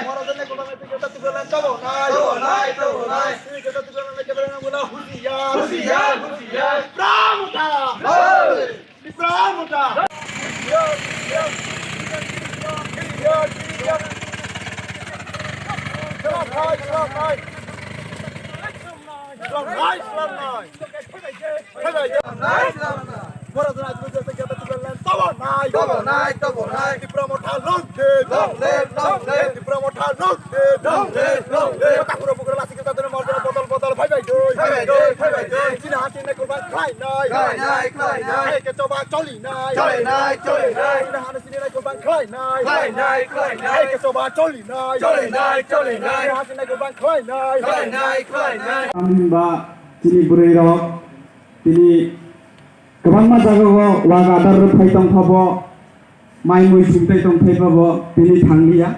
মরদনে কোন মেতে কেটা তুলেন তবো নাই তুমি কেটা তুলেন না কেবল না বলা হুশিয়ার প্রাণ উঠা Cini beri rok, cini kemana jago warga adar rupai tong pabo, main mui sintai tong pay pabo, cini thanglia,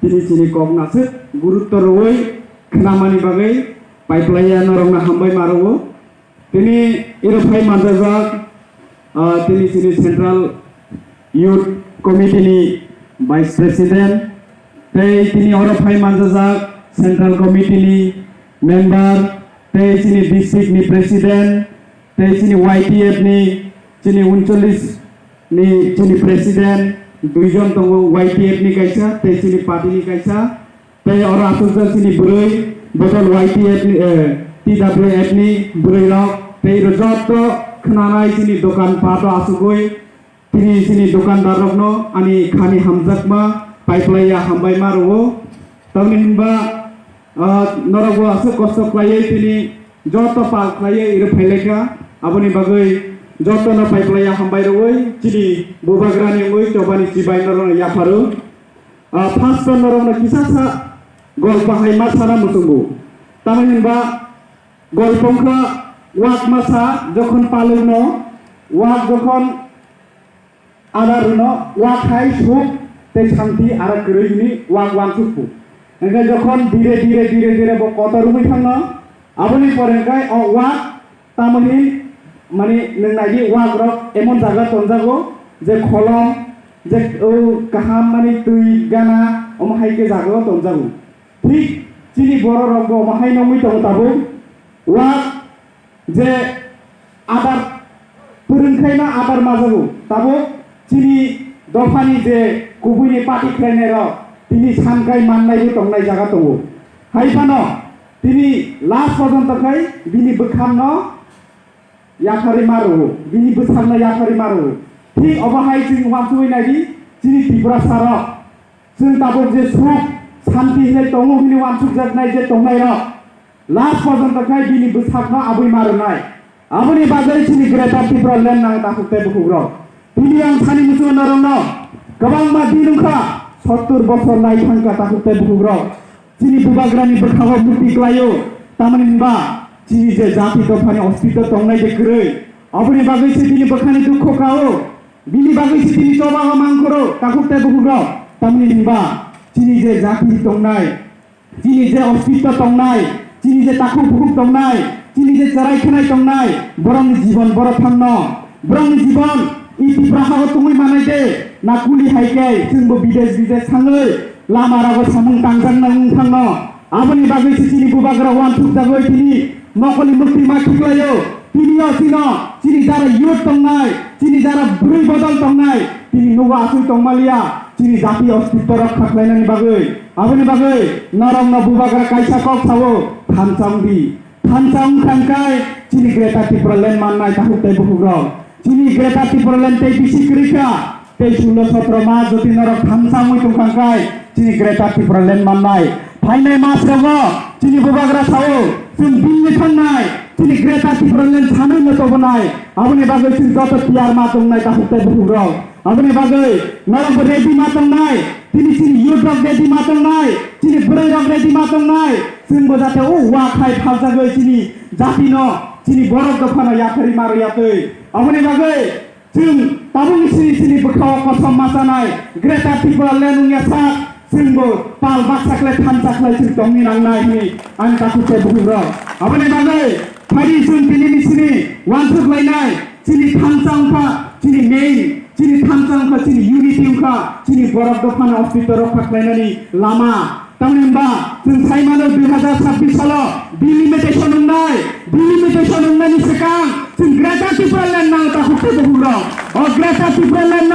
cini kok nasib, guru terwoi, kenamani bagai, pipeline orang nak hambai maruo, cini irupay mandazak, cini Central Youth Committee ni Vice President, cini irupay mandazak Central Committee ni Member, sini district ni Presiden, sini YTF ni, sini 39 ni sini Presiden, duijon tunggu YTF ni kaisa, sini parti ni kaisa, orang asusan sini beroi, betul YTF ni, TWF ni beroi lok, rojot to kenanai sini dokan pato asugoi, sini dokan darokno, ani khani hamzak ma, pipeline ya hambai maruo, tahun ini narago asuk kosok klaya tini joto pal klaya iru pheleka aboni bagai joto na pipeline hambai roi cini bubagrani ngoi cobani cibai narong ya paru first narong na kisasa golpa hai masana musungu tamen ba golpongka wak masa jokhon paluno wak jokhon adaruno wak hai suk te shanti ara kroi wak wansukpu engkau jokon dire kotor rumah thangno aboni porengkai wak tamani mani nenagi wak rok emon jaga tonjago je kholom je kaham mani tui gana omahai ke jaga tonjago thik chini boro rok omahai nomui tabo wak je adar purungkai na adar majago tabo chini dofani je kubuni pati khlainai rok তিনি সানকাই মাননাই তংনাই জায়গা দङ হাইফানো তিনি last পর্যন্তকাই বিনি बोखामनो याखारि मारो बिनि बोखामनो याखारि मारो ঠিক অবহাই जों वानसुइनायदि जिनि त्रिपुरा सारक जों दाबो जे सुख शान्ति नै दङ बिनि वानसुक जानाय जे दंनाय र लास्ट पर्यन्तकाय बिनि बोखामनो आबै मारनाय आबनि बागै जिनि ग्रेटा त्रिपुरा लेन्ड नां दाखुते बुखुग्र बिनि आं सानि मुसु नरनो गोबां मा दिनुखा 70 বছর নাই থাঙ্কা তাকুতে বুকুগ্র চিনি বুবাগ্রানি বখাও মুক্তি ক্লাयो তামানিনবা চিনি যে জাতি দফানি অস্তিত্ব তংনাই যে গ্রৈ অবনি বাগৈছে তিনি বখানি দুঃখ কাও বিনি বাগৈছে তিনি চবা মাংকরো তাকুতে বুকুগ্র তামানিনবা চিনি যে জাতি তংনাই চিনি যে অস্তিত্ব তংনাই চিনি যে তাকু বুকুক তংনাই চিনি যে চরাইখানাই তংনাই বরংনি জীবন বড় থান্ন বরংনি জীবন iti prahago tungui manai de na kuli haikai जोंबो बिदेश थाङै लामा रागो सामुं तांजां नां थांनो आबनि बागै सिनि बुबाग्रा वान थुक जागै तिनि नकलि मुक्ति माखिग्लायो तिनियो सिनो चिनि जारा युथ तंनाय चिनि जारा बुरै बदल तंनाय तिनि नवा आसुइ तंमालिया चिनि जाति अस्तित्व रक्षा खालायनायनि बागै आबनि बागै नरम न बुबाग्रा कायसा कक सावो थानचांबि थानचां थांकाय चिनि ग्रेटा त्रिपुरा लेन्ड माननाय ताहुते बुहुग्र Cini Greta Tiprolen tei bisi krika tei 16-17 mas joti norok thamsamui tungkangkai cini Greta Tiprolen mannai phainai mas rago cini bubagra sao sun binni thangnai cini Greta Tiprolen thanui no tobonai aboni bagai cini joto tiar ma tungnai tahukte buhugrok aboni bagai norok ready ma tungnai cini youth rok ready ma tungnai cini burai rok ready ma tungnai sun bojate wa khai phaljagai cini jati no cini borok dofano yakhari maro yatoi aboni bagai जों ताबुनि सिनि बोखाव कसम मासानाय Greta Tripura lend उनिया sak जोंबो पाल बाक्साख्लाय थानसाख्लाय जों दंनि नांनाय नि आं ताकुते बुहुग्र aboni bagai फारि जों बिनि सिनि वानसुख्लायनाय सिनि थानसांफा सिनि मेइन চিনি থামসাংখা চিনি ইউনিটি उखा চিনি বরফ দফানা अस्तित्व रक्षा खालायनायनि लामा तामहिनबा जों सायमानो 2026 सालाव डिलिमिटेशन होननायनि सिगां जों ग्रेटा टिप्रालेण्ड नाव ताखौ बुंदों Greta टिप्रालेण्ड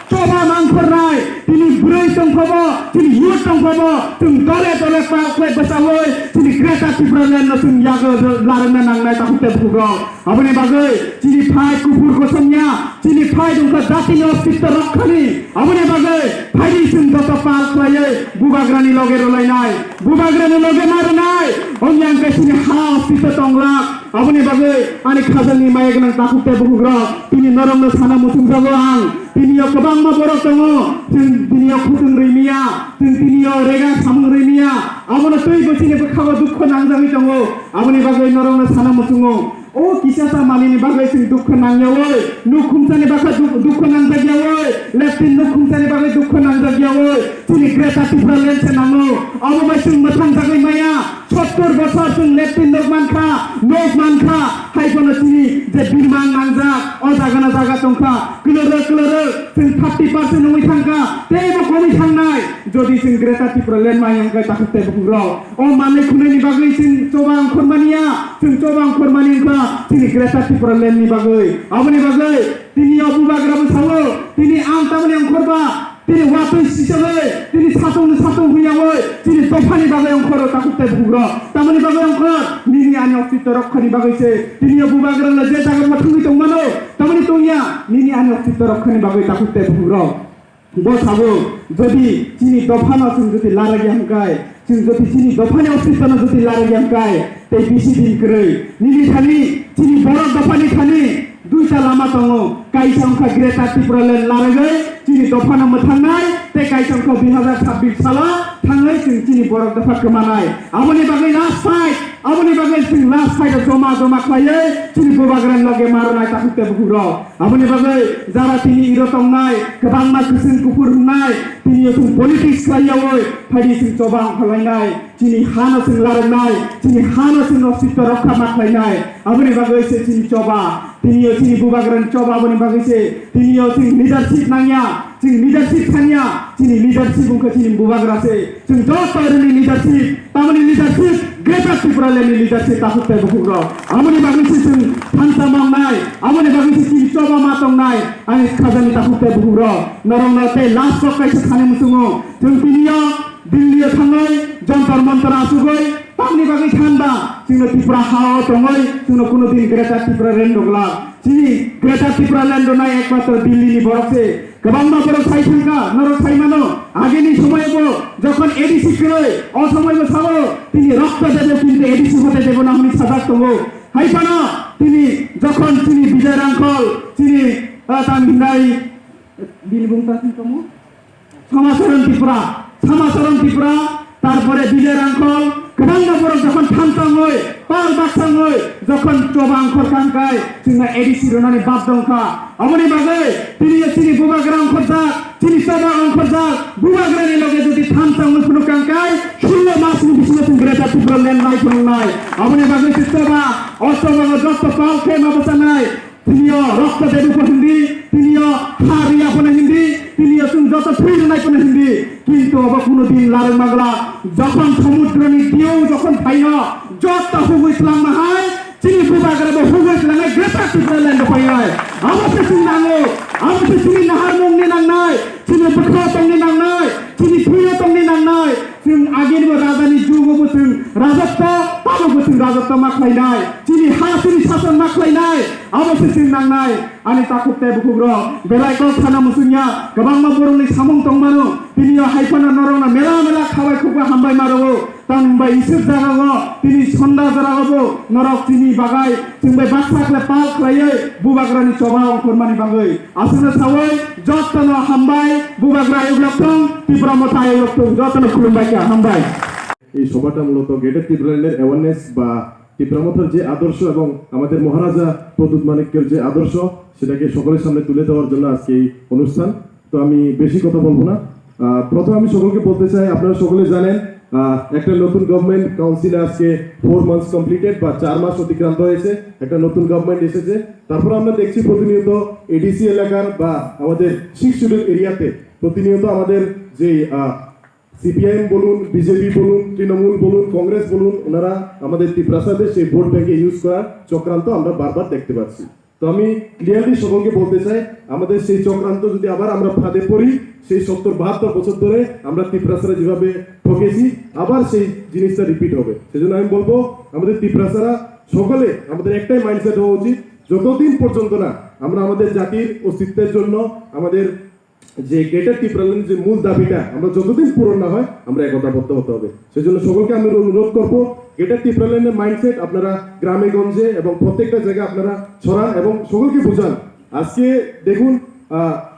coba mangkornai tini burai tongkobo tini yut tongkobo tung dole pakwe besawoi tini kereta tibralen no tung yago larana nangnai takute bugro abone bagai tini phai kupur kosongnya tini phai dongka jati no अस्तित्व rakhani abone bagai phai di tung doto pal klaye bubagrani loge rolainai bubagrani loge marnai onyang ke tini ha अस्तित्व tonglak abone bagai ani khajani mayegnang takute bugro tini norong no sana mutung jago ang tiniyo kebang ma borok tongo tiniyo kutung remia tiniyo rega samung remia abone tui bosini bekhawa dukho nangjami tongo abone bagai norong no sana mutungo o kisata malini bagai sing dukho nangyawoi nukhumsani baka dukho nangjagyawoi leptin nukhumsani bagai dukho nangjagyawoi tini Greta Thunberg se nango abai sing mathang jagai maya 70 বছর जों leptin nokmanka haikono tini je birmang nangjak o jagana jaga tongkha kloro जों 30% नङै थांखा तेबो कमि थांनाय जदि जों Greta Thunberg मायंखा ताखते बुग्रो ओ माने खुनैनि बागै जों चबां खरमानिया जों चबां खरमानिखा tini Greta Thunberg नि बागै आबनि बागै tini अबुबाग्राबो सावो tini आं तामनि अंखरबा tini watoi sisabe tini satong huyawoi tini tofani bagai angkoro takute bugro tamani bagai angkor nini ani अस्तित्व रक्षानि बागैसे tini bubagrana je jaga mathungi tongmano tamani tongya nini ani अस्तित्व रक्षानि बागै takute bugro bo sabo jodi tini dofana जों jodi laragi hamkai जों jodi tini dofani अस्तित्व na jodi laragi hamkai tei bisi din krei nini thani tini borok dofani thani duita lama tongo kaisangkha Greta Thunberg laragai tini dofana mothangnaय te kaisangkha 2026 sala thangai जों tini borok dofa kemanai aboni bagai last fight जों last fight joma khlaiयै tini bubagran loge marnai takute bugro aboni bagai jara tini iro tongnai kebangma kusin kupur hnai tini जों politics khlaiयै phadi जों jobang khlainai tini hano जों larnai tini hano जों अस्तित्व रक्षा माख्लायनाय aboni bagai se tini coba tini bubagran coba aboni bagai se tini जों leadership nangya जों leadership thanya tini leadership ungkha tini bubagrase जों jotorni leadership tamani leadership Greta Thunberg ni leadership takute bugro amoni bagai se जों thansa mangnai amoni bagai se tini coba matongnai ani khajani takute bugro norong te last sokai se thane musungo जों tiniyo Delhi थांनाय जन्तर मन्तर आसुगै तामनि बागै थानबा जोंनो त्रिपुरा हाव दङै जोंनो कुनो दिन Greta Thunberg दंला दिनै Greta Thunberg नाय एकमात्र दिल्लीनि बरफसे गोबांबा बरफ साइथांका नरक साइमानो आगेनि समायबो যখন एडिसि करै असमयबो साबो তিনি রক্ত দেবে কিন্তু एडिसि হতে দেব না আমি সাজাক দङो हाइफाना তিনি যখন তিনি বিজয় রাঙ্কল তিনি তামিনাই বিলবুংতা সিনকমো সমাচরণ ত্রিপুরা তারপরে বিজয় রাঙ্কল गोबां बरफ যখন थांताङै पार बाक्साङै যখন चबा अंखर कांकाय जोंना एडिसि रनानि बाप दंखा अबनि बागै तिनि बुबाग्रा अंखरजा तिनि चबा अंखरजा बुबाग्रानि लगे जदि थांताङै कुनो कांकाय 16 मासनि बिसिनो जों Greta Thunberg नाय फोरोंनाय अबनि बागै चबा असबा जस्त पाल खेमा बसानाय तिनियो रक्त देबु हिन्दी तिनियो हारिया पनि हिन्दी तिनियो जों जत थैनाय पनि हिन्दी কিন্তু अब কোনো দিন লারেন মাগলা যখন সমুদ্রনি দিও যখন ফাইন যত হুগইছলাম মাহাই চিনি বুবাগরে হুগইছলাম Greta Thunberg ফাইনাই আমাকে চিনাঙ্গো আমাকে চিনি নাহার মুংনি নাংনাই চিনি বখো তংনি নাংনাই চিনি থুইয়া তংনি নাংনাই जों आगेनि राजानि जुगबो जों राजत्व पाबो जों राजत्व माख्लायनाय चिनि हासिनि सासन माख्लायनाय अबसे जों नांनाय आनि ताकुते बुग्रो बेलायको थाना मुसुनिया गोबांमा बरंनि सामुं दंमानो तिनियो हाइफाना नरंना मेला खाबाय खुबा हामबाय मारो तांबाय इसोर जागागो तिनि सन्दा जागागो नरक तिनि बागाय जोंबाय बाक्साखले पाल खायै बुबाग्रानि चबा अंखरमानि बागै आसुना सावै जतन हामबाय बुबाग्रा एवलक्तं त्रिपुरा मथा एवलक्तं जतन खुलुमबाय हामबाय এই সভাটা মূলত গ্রেটার ত্রিপুরাল্যান্ডের অ্যাওয়ারনেস বা ত্রিপুরামথার যে আদর্শ এবং আমাদের মহারাজা প্রদ্যুৎ মানিক্যের যে আদর্শ সেটাকে সকলের সামনে তুলে দেওয়ার জন্য আজকে এই অনুষ্ঠান। তো আমি বেশি কথা বলবো না। প্রথমে আমি সকলকে বলতে চাই, আপনারা সকলে জানেন একটা নতুন গভর্নমেন্ট কাউন্সিলে আজকে 4 মান্থস কমপ্লিটেড বা 4 মাস অতিক্রান্ত হয়েছে, একটা নতুন গভর্নমেন্ট এসেছে। তারপর আমরা দেখছি প্রতিনিয়ত এডিসি এলাকার বা আমাদের 6 শিডিউল এরিয়াতে প্রতিনিয়ত আমাদের যে সিপিআইএম বলুন, বিজেপি বলুন, তৃণমূল বলুন, কংগ্রেস বলুন, ওনারা আমাদের ত্রিপ্রাসাদের সেই ভোট ব্যাংকে ইউজ করার চক্রান্ত আমরা বারবার দেখতে পাচ্ছি। তো আমি ক্লিয়ারলি সকলকে বলতে চাই, আমাদের সেই চক্রান্ত যদি আবার আমরা ফাঁদে পড়ি, সেই 70-72 বছর ধরে আমরা ত্রিপ্রাসারা যেভাবে ঠকেছি, আবার সেই জিনিসটা রিপিট হবে। সেজন্য আমি বলবো আমাদের ত্রিপ্রাসারা সকলে আমাদের একটাই মাইন্ডসেট হওয়া উচিত, যতদিন পর্যন্ত না আমরা আমাদের জাতির অস্তিত্বের জন্য আমাদের যে গ্রেটার ত্রিপুরাল্যান্ডের যে মূল দাবিটা আমরা যতদিন পূরণ না হয় আমরা একতাবদ্ধ হতে হবে। সেজন্য সকলকে আমি অনুরোধ করবো, গ্রেটার ত্রিপুরাল্যান্ডের মাইন্ডসেট আপনারা গ্রামে গঞ্জে এবং প্রত্যেকটা জায়গায় আপনারা ছড়ান এবং সকলকে বোঝান। আজকে দেখুন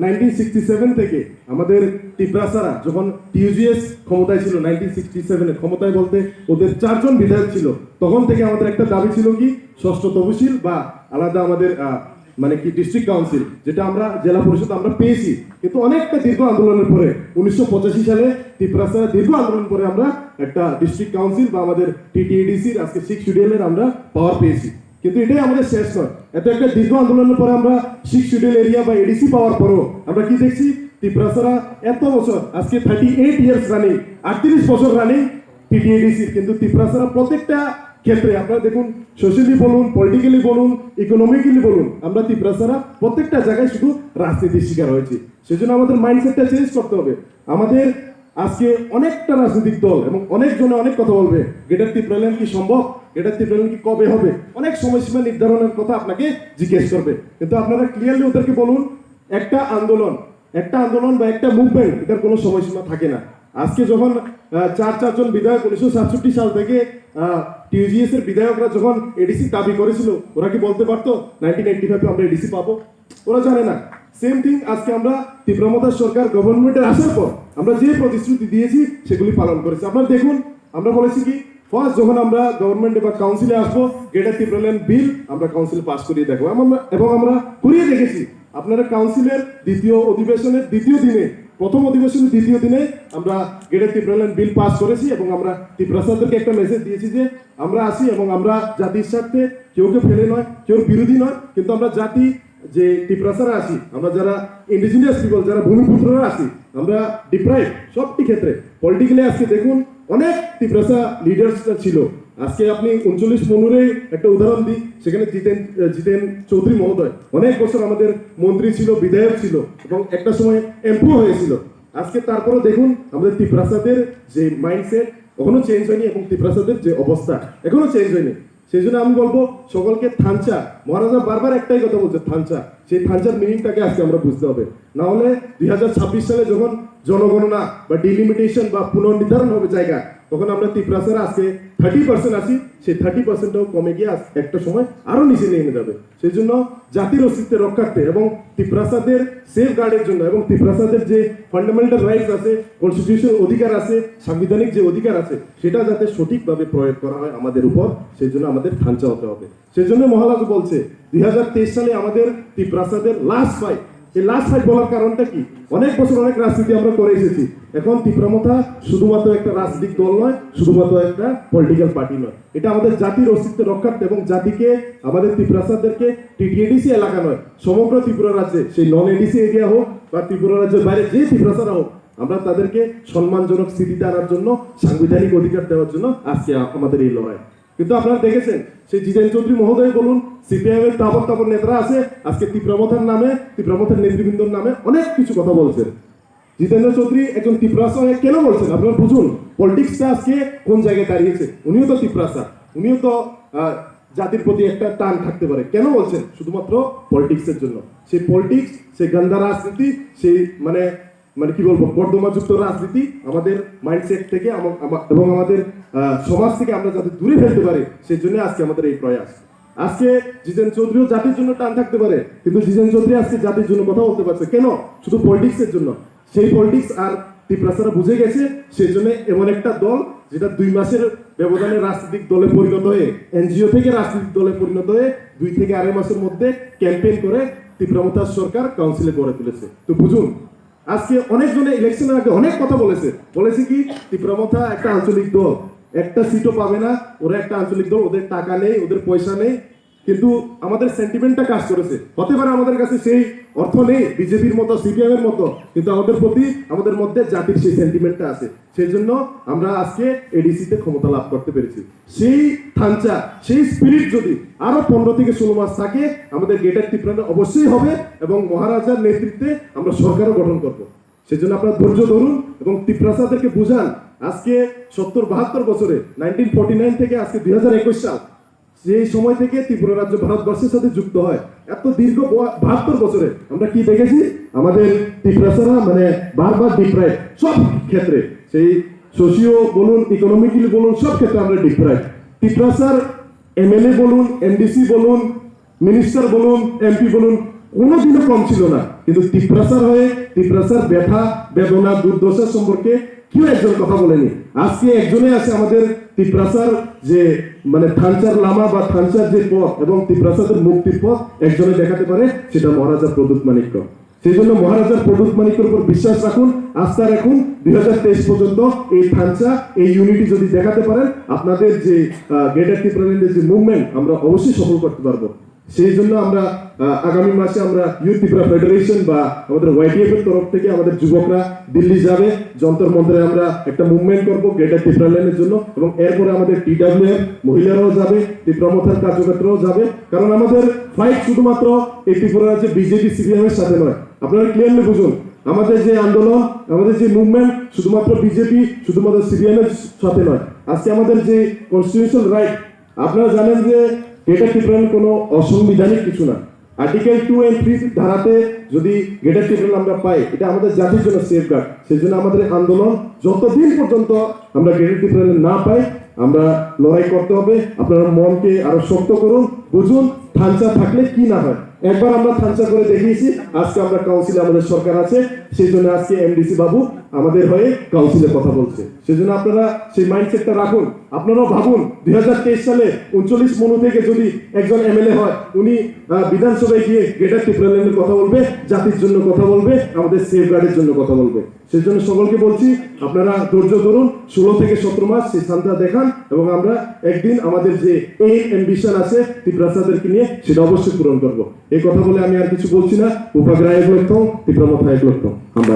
1967 থেকে আমাদের ত্রিপ্রাসারা যখন টিউজিএস ক্ষমতায় ছিল, 1967 ক্ষমতায় বলতে ওদের 4 জন বিধায়ক ছিল, তখন থেকে আমাদের একটা দাবি ছিল কি, ষষ্ঠ তহসিল বা আলাদা আমাদের মানে কি ডিস্ট্রিক্ট কাউন্সিল, যেটা আমরা জেলা পরিষদ আমরা পেয়েছি। কিন্তু অনেকটা দীর্ঘ আন্দোলনের পরে 1985 সালে ত্রিপুরাসারা দীর্ঘ আন্দোলন পরে আমরা একটা ডিস্ট্রিক্ট কাউন্সিল বা আমাদের টিটিএডিসির আজকে 6 শিডিউলের আমরা পাওয়ার পেয়েছি। কিন্তু এটাই আমাদের শেষ নয়, এত একটা দীর্ঘ আন্দোলনের পরে আমরা 6 শিডিউল এরিয়া বা এডিসি পাওয়ার পরেও আমরা কি দেখছি, ত্রিপুরাসারা এত বছর আজকে 38 ইয়ার্স রানিং, 38 বছর রানিং টিটিএডিসি, কিন্তু ত্রিপুরাসারা প্রত্যেকটা ক্ষেত্রে আপনারা দেখুন, সোশ্যালি বলুন, পলিটিক্যালি বলুন, ইকোনমিক্যালি বলুন, আমরা ত্রিপুরাসারা প্রত্যেকটা জায়গায় শুধু রাজনীতির শিকার হয়েছি। সেজন্য আমাদের মাইন্ডসেটটা চেঞ্জ করতে হবে। আমাদের আজকে অনেকটা রাজনৈতিক দল এবং অনেকজনে অনেক কথা বলবে, গ্রেটার ত্রিপুরাল্যান্ড কি সম্ভব, গ্রেটার ত্রিপুরাল্যান্ড কি কবে হবে, অনেক সময়সীমা নির্ধারণের কথা আপনাকে জিজ্ঞেস করবে। কিন্তু আপনারা ক্লিয়ারলি ওদেরকে বলুন, একটা আন্দোলন বা একটা মুভমেন্ট, এটার কোনো সময়সীমা থাকে না। আজকে যখন 4 বিধায়ক 1967 সাল থেকে টিউজিএস এর বিধায়করা যখন এডিসি দাবি করেছিল, ওরা কি বলতে পারতো 1985 আমরা এডিসি পাবো? ওরা জানে না। সেম থিং আজকে আমরা ত্রিপুরা সরকার গভর্নমেন্টের আসার পর আমরা যে প্রতিশ্রুতি দিয়েছি সেগুলি পালন করেছি। আপনারা দেখুন, আমরা বলেছি কি, ফার্স্ট যখন আমরা গভর্নমেন্টে বা কাউন্সিলে আসবো, গ্রেটার ত্রিপুরাল্যান্ড বিল আমরা কাউন্সিলে পাস করিয়ে দেখবো এবং আমরা করিয়ে দেখেছি। আপনারা কাউন্সিলের দ্বিতীয় অধিবেশনের দ্বিতীয় দিনে, প্রথম অধিবেশনের দ্বিতীয় দিনে আমরা গ্রেটার ত্রিপুরাল্যান্ড বিল পাস করেছি এবং আমরা ত্রিপুরাসাদেরকে একটা মেসেজ দিয়েছি যে আমরা আসি এবং আমরা জাতির স্বার্থে কেউকে ফেলে নয়, কেউ বিরোধী নয়, কিন্তু আমরা জাতি যে ত্রিপুরাসারা আসি, আমরা যারা ইন্ডিজিনিয়াস পিপল, যারা ভূমিপুত্ররা আসি, আমরা ডিপ্রাইভ সবটি ক্ষেত্রে। পলিটিক্যালি আজকে দেখুন অনেক ত্রিপুরাসা লিডার্সরা ছিল। আজকে আপনি 39-15 একটা উদাহরণ দিই, সেখানে জিতেন চৌধুরী মহোদয় অনেক বছর আমাদের মন্ত্রী ছিল, বিধায়ক ছিল এবং একটা সময় এমপিও হয়েছিল। আজকে তারপরে দেখুন আমাদের ত্রিপুরাসাদের যে মাইন্ডসেট এখনো চেঞ্জ হয়নি এবং ত্রিপুরাসাদের যে অবস্থা এখনো চেঞ্জ হয়নি। সেই জন্য আমি বলবো সকলকে থানচা, মহারাজা বারবার একটাই কথা বলছে, থানচা, সেই থানচার মিনিংটাকে আজকে আমরা বুঝতে হবে। না হলে 2026 সালে যখন জনগণনা বা ডিলিমিটেশন বা পুনর্নির্ধারণ হবে জায়গা, তখন আমরা ত্রিপুরাসারা আজকে 30% আছি, সেই 30%টাও কমে গিয়ে একটা সময় আরো নিচে নেমে যাবে। সেই জন্য জাতির অস্তিত্বের রক্ষার্থে এবং ত্রিপুরাসাদের সেফ গার্ডের জন্য এবং ত্রিপুরাসাদের যে ফান্ডামেন্টাল রাইটস আছে, কনস্টিটিউশন অধিকার আছে, সাংবিধানিক যে অধিকার আছে, সেটা যাতে সঠিকভাবে প্রয়োগ করা হয় আমাদের উপর, সেই জন্য আমাদের থানচা হতে হবে। সেই জন্য মহারাজ বলছে 2023 সালে আমাদের ত্রিপুরাসাদের লাস্ট ফাইট। এই লাস্ট ফাইট বলার কারণটা কি, অনেক বছর অনেক রাজনীতি আমরা করে এসেছি, এখন ত্রিপুরামথা শুধুমাত্র একটা রাজনৈতিক দল নয়, শুধুমাত্র একটা পলিটিক্যাল পার্টি নয়, এটা আমাদের জাতির অস্তিত্বের রক্ষার্থে এবং জাতিকে, আমাদের ত্রিপুরাসাদেরকে টিটিএডিসি এলাকা নয়, সমগ্র ত্রিপুরা রাজ্যে সেই নন এডিসি এরিয়া হোক বা ত্রিপুরা রাজ্যের বাইরে যে ত্রিপুরাসারা হোক, আমরা তাদেরকে সম্মানজনক স্থিতিতে আনার জন্য, সাংবিধানিক অধিকার দেওয়ার জন্য আজকে আমাদের এই লড়াই। কিন্তু আপনারা দেখেছেন সেই জিতেন চৌধুরী মহোদয় বলুন, সিপিআইএম এর তাবর নেতারা আছে, আজকে ত্রিপুরামথার নামে, ত্রিপুরামথার নেতৃবৃন্দর নামে অনেক কিছু কথা বলছেন। জিতেন্দ্র চৌধুরী একজন ত্রিপুরাসা হয়ে কেন বলছেন আপনারা বুঝুন, পলিটিক্সটা আজকে কোন জায়গায় দাঁড়িয়েছে। উনিও তো ত্রিপুরাসা, উনিও তো জাতির প্রতি একটা টান থাকতে পারে, কেন বলছেন? শুধুমাত্র পলিটিক্সের জন্য। সেই পলিটিক্স, সেই গান্দা রাজনীতি, সেই মানে কি বলবো, কর্দমাযুক্ত রাজনীতি আমাদের মাইন্ডসেট থেকে এবং আমাদের সমাজ থেকে আমরা যাতে দূরে ফেলতে পারি, সেই জন্য আজকে আমাদের এই প্রয়াস। আজকে জিতেন চৌধুরীও জাতির জন্য টান থাকতে পারে, কিন্তু জিতেন চৌধুরী আজকে জাতির জন্য কথা বলতে পারছে কেন? শুধু পলিটিক্সের জন্য। সেই পলিটিক্স আর ত্রিপুরাসারা বুঝে গেছে, সেই জন্য এমন একটা দল যেটা 2 মাসের ব্যবধানে রাজনৈতিক দলে পরিণত হয়ে, এনজিও থেকে রাজনৈতিক দলে পরিণত হয়ে 2 থেকে 2.5 মাসের মধ্যে ক্যাম্পেইন করে ত্রিপুরামথার সরকার কাউন্সিলে গড়ে তুলেছে। তো বুঝুন, আজকে অনেকজনে ইলেকশনের আগে অনেক কথা বলেছে কি তীব্রমথা একটা আঞ্চলিক দল, একটা সিটও পাবে না, ওরা একটা আঞ্চলিক দল, ওদের টাকা নেই, ওদের পয়সা নেই, কিন্তু আমাদের সেন্টিমেন্টটা কাজ করেছে। হতে পারে আমাদের কাছে সেই অর্থ নেই বিজেপির মতো, সিপিএম এর মতো, কিন্তু আমাদের প্রতি আমাদের মধ্যে জাতির সেই সেন্টিমেন্টটা আছে। সেই জন্য আমরা আজকে এডিসিতে ক্ষমতা লাভ করতে পেরেছি। সেই থানচা, সেই স্পিরিট যদি আরো 15 থেকে 16 মাস থাকে, আমাদের গ্রেটার ত্রিপুরা অবশ্যই হবে এবং মহারাজার নেতৃত্বে আমরা সরকারও গঠন করব। সেজন্য আপনারা ধৈর্য ধরুন এবং ত্রিপ্রাসাদেরকে বুঝান। আজকে 70-72 বছরে 1949 থেকে আজকে 2021 সাল, সেই সময় থেকে ত্রিপুরা রাজ্য ভারতবর্ষের সাথে যুক্ত হয়। এত দীর্ঘ 72 বছরে আমরা কি দেখেছি? আমাদের ত্রিপ্রাসারা মানে বারবার ডিপ্রাইভ, সব ক্ষেত্রে, সেই সোশিও বলুন, ইকোনমিক্যালি বলুন, সব ক্ষেত্রে আমরা ডিপ্রাইভ। ত্রিপ্রাসার এমএলএ বলুন, এমডিসি বলুন, মিনিস্টার বলুন, এমপি বলুন, কোনোদিনও কম ছিল না। কিন্তু ত্রিপ্রাসার হয়ে ত্রিপ্রাসার ব্যথা, বেদনা, দুর্দশা সম্পর্কে কেউ একজন কথা বলেনি। আজকে একজনে আছে আমাদের ত্রিপ্রাসার যে মানে থানচার লামা বা থানচার যে পথ এবং ত্রিপ্রাসাদের মুক্তির পথ একজনে দেখাতে পারে, সেটা মহারাজা প্রদ্যুৎ মাণিক্য। সেই জন্য মহারাজার প্রদ্যুৎ মাণিক্যের উপর বিশ্বাস রাখুন, আস্থা রাখুন। 2023 পর্যন্ত এই থানচা, এই ইউনিটি যদি দেখাতে পারেন, আপনাদের যে গ্রেটার ত্রিপুরাল্যান্ডের যে মুভমেন্ট আমরা অবশ্যই সফল করতে পারবো। সেই জন্য আমরা আগামী মাসে আমরা ইউথ ত্রিপুরা ফেডারেশন বা আমাদের ওয়াইটিএফ এর তরফ থেকে আমাদের যুবকরা দিল্লি যাবে, যন্তর মন্ত্রে আমরা একটা মুভমেন্ট করব গ্রেটার ত্রিপুরাল্যান্ডের জন্য, এবং এরপরে আমাদের টিডব্লিউএফ মহিলারাও যাবে, ত্রিপুরামথার কার্যকর্তারাও যাবে। কারণ আমাদের ফাইট শুধুমাত্র এই ত্রিপুরা রাজ্যে বিজেপি সিপিএম এর সাথে নয়। আপনারা ক্লিয়ারলি বুঝুন, আমাদের যে আন্দোলন, আমাদের যে মুভমেন্ট শুধুমাত্র বিজেপি, শুধুমাত্র সিপিএম এর সাথে নয়। আজকে আমাদের যে কনস্টিটিউশনাল রাইট, আপনারা জানেন যে গ্রেটার ত্রিপুরাল্যান্ড কোনো অসাংবিধানিক কিছু না। আর্টিকেল 2 and 3 ধারাতে যদি গ্রেটার ত্রিপুরাল্যান্ড আমরা পাই, এটা আমাদের জাতির জন্য সেফগার্ড। সেই জন্য আমাদের আন্দোলন যতদিন পর্যন্ত আমরা গ্রেটার ত্রিপুরাল্যান্ড না পাই, আমরা লড়াই করতে হবে। আপনারা মনকে আরো শক্ত করুন, বুঝুন থানচা থাকলে কি না হয়। একবার আমরা থানচা করে দেখিয়েছি, আজকে আমরা কাউন্সিলে আমাদের সরকার আছে, সেই জন্য আজকে এমডিসি বাবু আমাদের হয়ে কাউন্সিলে কথা বলছে। সেই জন্য আপনারা সেই মাইন্ডসেটটা রাখুন। আপনারাও ভাবুন 2023 সালে 39 মনু থেকে যদি একজন এমএলএ হয়, উনি বিধানসভায় গিয়ে গ্রেটার ত্রিপুরাল্যান্ডের কথা বলবে, জাতির জন্য কথা বলবে, আমাদের সেফগার্ডের জন্য কথা বলবে। সেই জন্য সকলকে বলছি, আপনারা ধৈর্য ধরুন, 16 থেকে 17 মাস সেই শান্তা দেখান, এবং আমরা একদিন আমাদের যে এই অ্যাম্বিশন আছে ত্রিপ্রাসাদেরকে নিয়ে, সেটা অবশ্যই পূরণ করব। এই কথা বলে আমি আর কিছু বলছি না। উপাগ্রায় এক লক্ষ, ত্রিপুরামথা এক লক্ষ। আমরা